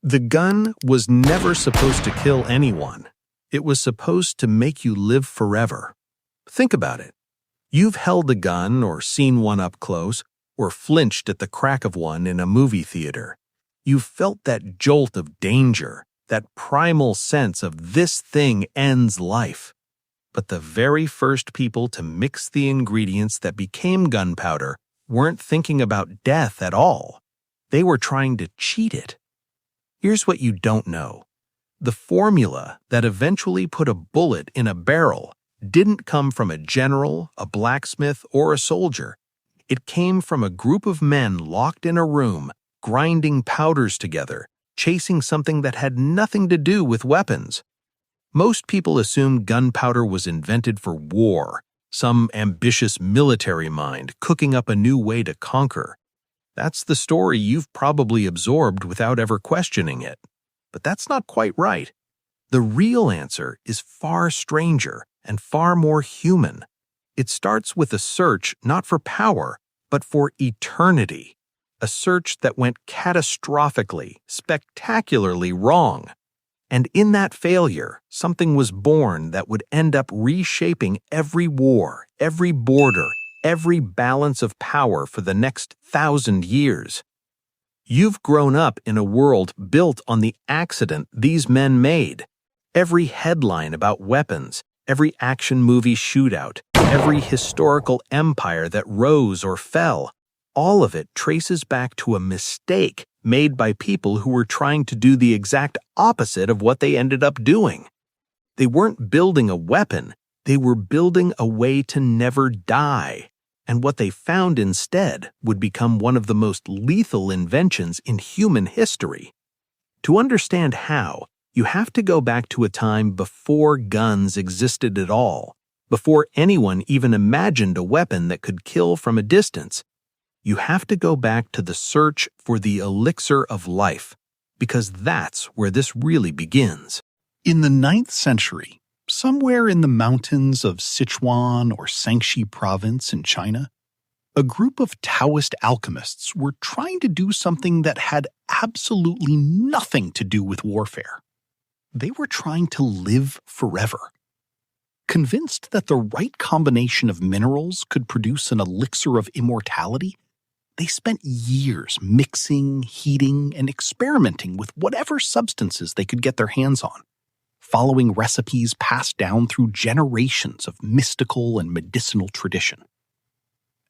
The gun was never supposed to kill anyone. It was supposed to make you live forever. Think about it. You've held a gun or seen one up close, or flinched at the crack of one in a movie theater. You've felt that jolt of danger, that primal sense of this thing ends life. But the very first people to mix the ingredients that became gunpowder weren't thinking about death at all. They were trying to cheat it. Here's what you don't know. The formula that eventually put a bullet in a barrel didn't come from a general, a blacksmith, or a soldier. It came from a group of men locked in a room, grinding powders together, chasing something that had nothing to do with weapons. Most people assume gunpowder was invented for war, some ambitious military mind cooking up a new way to conquer. That's the story you've probably absorbed without ever questioning it. But that's not quite right. The real answer is far stranger and far more human. It starts with a search not for power, but for eternity. A search that went catastrophically, spectacularly wrong. And in that failure, something was born that would end up reshaping every war, every border, every balance of power for the next 1,000 years. You've grown up in a world built on the accident these men made. Every headline about weapons, every action movie shootout, every historical empire that rose or fell, all of it traces back to a mistake made by people who were trying to do the exact opposite of what they ended up doing. They weren't building a weapon, they were building a way to never die. And what they found instead would become one of the most lethal inventions in human history. To understand how, you have to go back to a time before guns existed at all, before anyone even imagined a weapon that could kill from a distance. You have to go back to the search for the elixir of life, because that's where this really begins. In the 9th century, somewhere in the mountains of Sichuan or Shaanxi province in China, a group of Taoist alchemists were trying to do something that had absolutely nothing to do with warfare. They were trying to live forever. Convinced that the right combination of minerals could produce an elixir of immortality, they spent years mixing, heating, and experimenting with whatever substances they could get their hands on, following recipes passed down through generations of mystical and medicinal tradition.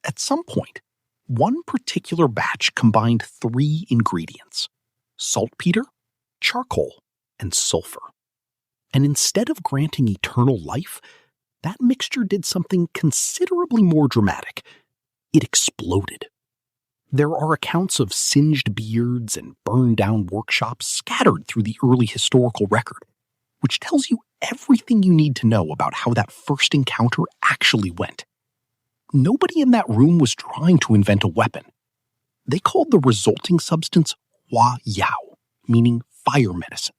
At some point, one particular batch combined 3 ingredients: saltpeter, charcoal, and sulfur. And instead of granting eternal life, that mixture did something considerably more dramatic. It exploded. There are accounts of singed beards and burned-down workshops scattered through the early historical record, which tells you everything you need to know about how that first encounter actually went. Nobody in that room was trying to invent a weapon. They called the resulting substance Hua Yao, meaning fire medicine,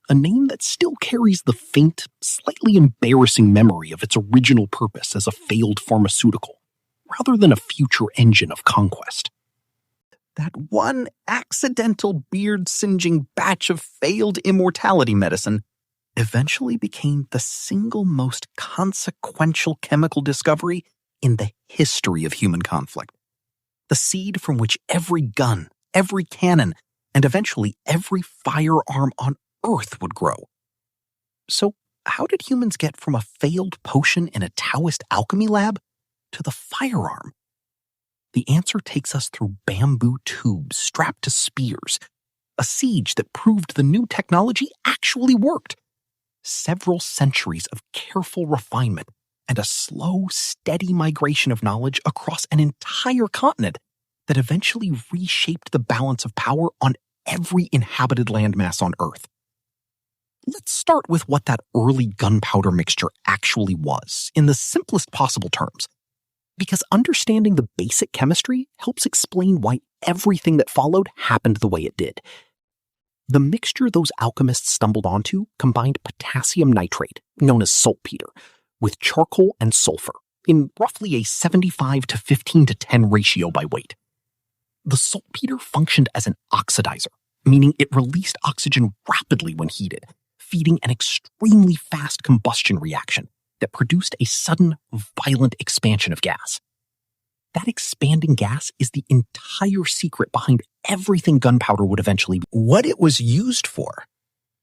a name that still carries the faint, slightly embarrassing memory of its original purpose as a failed pharmaceutical, rather than a future engine of conquest. That one accidental beard-singeing batch of failed immortality medicine eventually became the single most consequential chemical discovery in the history of human conflict. The seed from which every gun, every cannon, and eventually every firearm on Earth would grow. So, how did humans get from a failed potion in a Taoist alchemy lab to the firearm? The answer takes us through bamboo tubes strapped to spears, a siege that proved the new technology actually worked. Several centuries of careful refinement and a slow, steady migration of knowledge across an entire continent that eventually reshaped the balance of power on every inhabited landmass on Earth. Let's start with what that early gunpowder mixture actually was, in the simplest possible terms, because understanding the basic chemistry helps explain why everything that followed happened the way it did. The mixture those alchemists stumbled onto combined potassium nitrate, known as saltpeter, with charcoal and sulfur, in roughly a 75 to 15 to 10 ratio by weight. The saltpeter functioned as an oxidizer, meaning it released oxygen rapidly when heated, feeding an extremely fast combustion reaction that produced a sudden, violent expansion of gas. That expanding gas is the entire secret behind everything gunpowder would eventually be. What it was used for,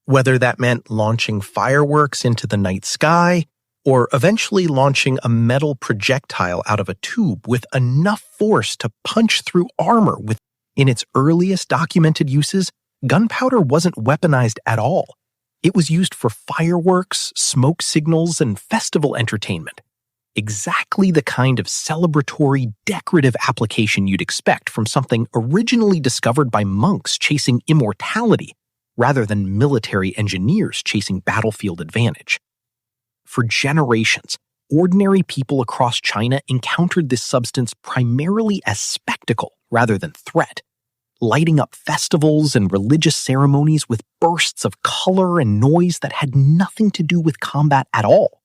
whether that meant launching fireworks into the night sky or eventually launching a metal projectile out of a tube with enough force to punch through armor. In its earliest documented uses, gunpowder wasn't weaponized at all. It was used for fireworks, smoke signals, and festival entertainment. Exactly the kind of celebratory, decorative application you'd expect from something originally discovered by monks chasing immortality rather than military engineers chasing battlefield advantage. For generations, ordinary people across China encountered this substance primarily as spectacle rather than threat, lighting up festivals and religious ceremonies with bursts of color and noise that had nothing to do with combat at all.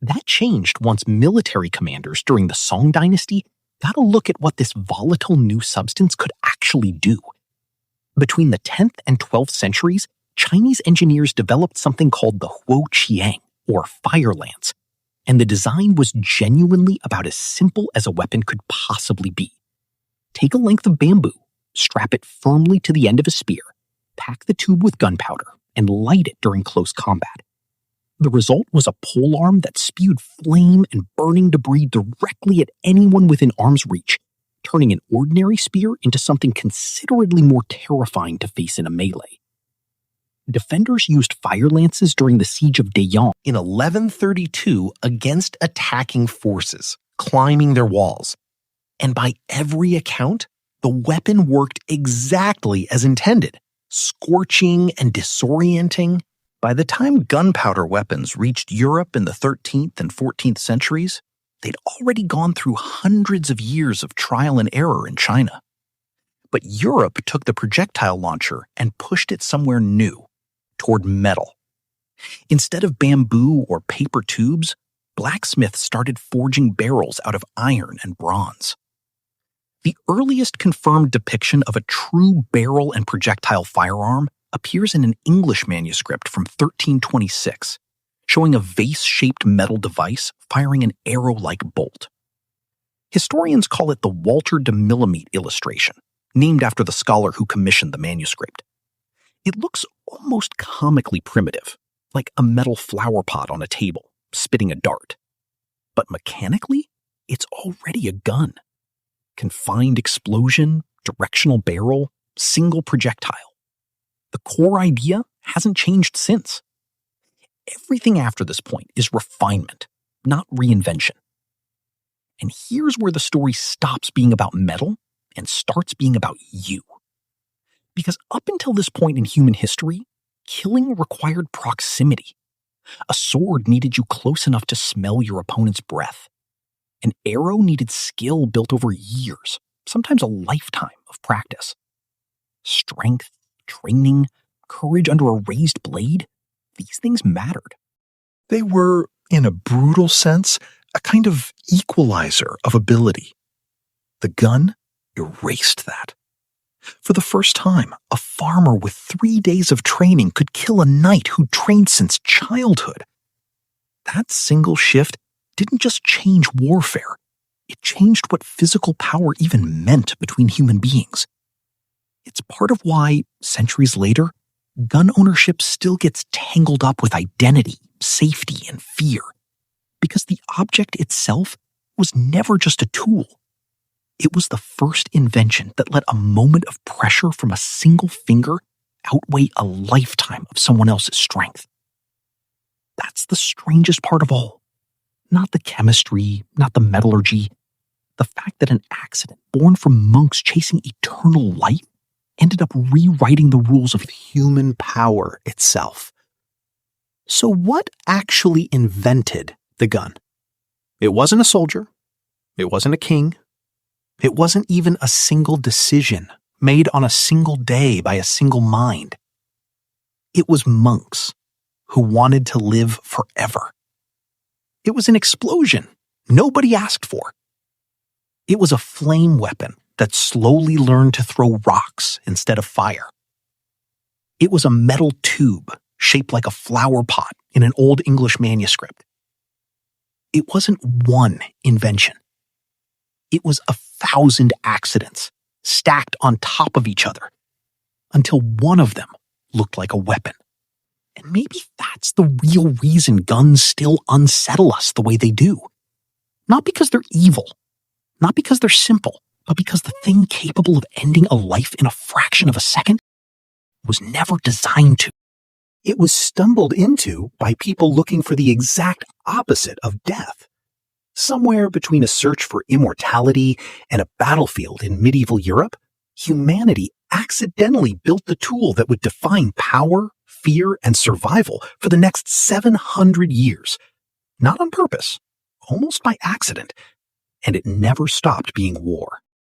That changed once military commanders during the Song dynasty got a look at what this volatile new substance could actually do. Between the 10th and 12th centuries, Chinese engineers developed something called the huoqiang, or fire lance, and the design was genuinely about as simple as a weapon could possibly be. Take a length of bamboo, strap it firmly to the end of a spear, pack the tube with gunpowder, and light it during close combat. The result was a polearm that spewed flame and burning debris directly at anyone within arm's reach, turning an ordinary spear into something considerably more terrifying to face in a melee. Defenders used fire lances during the siege of Dayan in 1132 against attacking forces, climbing their walls. And by every account, the weapon worked exactly as intended, scorching and disorienting. By the time gunpowder weapons reached Europe in the 13th and 14th centuries, they'd already gone through hundreds of years of trial and error in China. But Europe took the projectile launcher and pushed it somewhere new, toward metal. Instead of bamboo or paper tubes, blacksmiths started forging barrels out of iron and bronze. The earliest confirmed depiction of a true barrel and projectile firearm appears in an English manuscript from 1326, showing a vase-shaped metal device firing an arrow-like bolt. Historians call it the Walter de Millamete illustration, named after the scholar who commissioned the manuscript. It looks almost comically primitive, like a metal flower pot on a table, spitting a dart. But mechanically, it's already a gun. Confined explosion, directional barrel, single projectile. The core idea hasn't changed since. Everything after this point is refinement, not reinvention. And here's where the story stops being about metal and starts being about you. Because up until this point in human history, killing required proximity. A sword needed you close enough to smell your opponent's breath. An arrow needed skill built over years, sometimes a lifetime of practice. Strength, training, courage under a raised blade, these things mattered. They were, in a brutal sense, a kind of equalizer of ability. The gun erased that. For the first time, a farmer with 3 days of training could kill a knight who'd trained since childhood. That single shift didn't just change warfare. It changed what physical power even meant between human beings. It's part of why, centuries later, gun ownership still gets tangled up with identity, safety, and fear. Because the object itself was never just a tool. It was the first invention that let a moment of pressure from a single finger outweigh a lifetime of someone else's strength. That's the strangest part of all. Not the chemistry, not the metallurgy. The fact that an accident born from monks chasing eternal life ended up rewriting the rules of human power itself. So what actually invented the gun? It wasn't a soldier. It wasn't a king. It wasn't even a single decision made on a single day by a single mind. It was monks who wanted to live forever. It was an explosion nobody asked for. It was a flame weapon that slowly learned to throw rocks instead of fire, It was a metal tube shaped like a flower pot in an old English manuscript. It wasn't one invention. It was 1,000 accidents stacked on top of each other until one of them looked like a weapon. And maybe that's the real reason guns still unsettle us the way they do. Not because they're evil, not because they're simple, but because the thing capable of ending a life in a fraction of a second was never designed to. It was stumbled into by people looking for the exact opposite of death. Somewhere between a search for immortality and a battlefield in medieval Europe, humanity accidentally built the tool that would define power, fear, and survival for the next 700 years. Not on purpose, almost by accident. And it never stopped being war.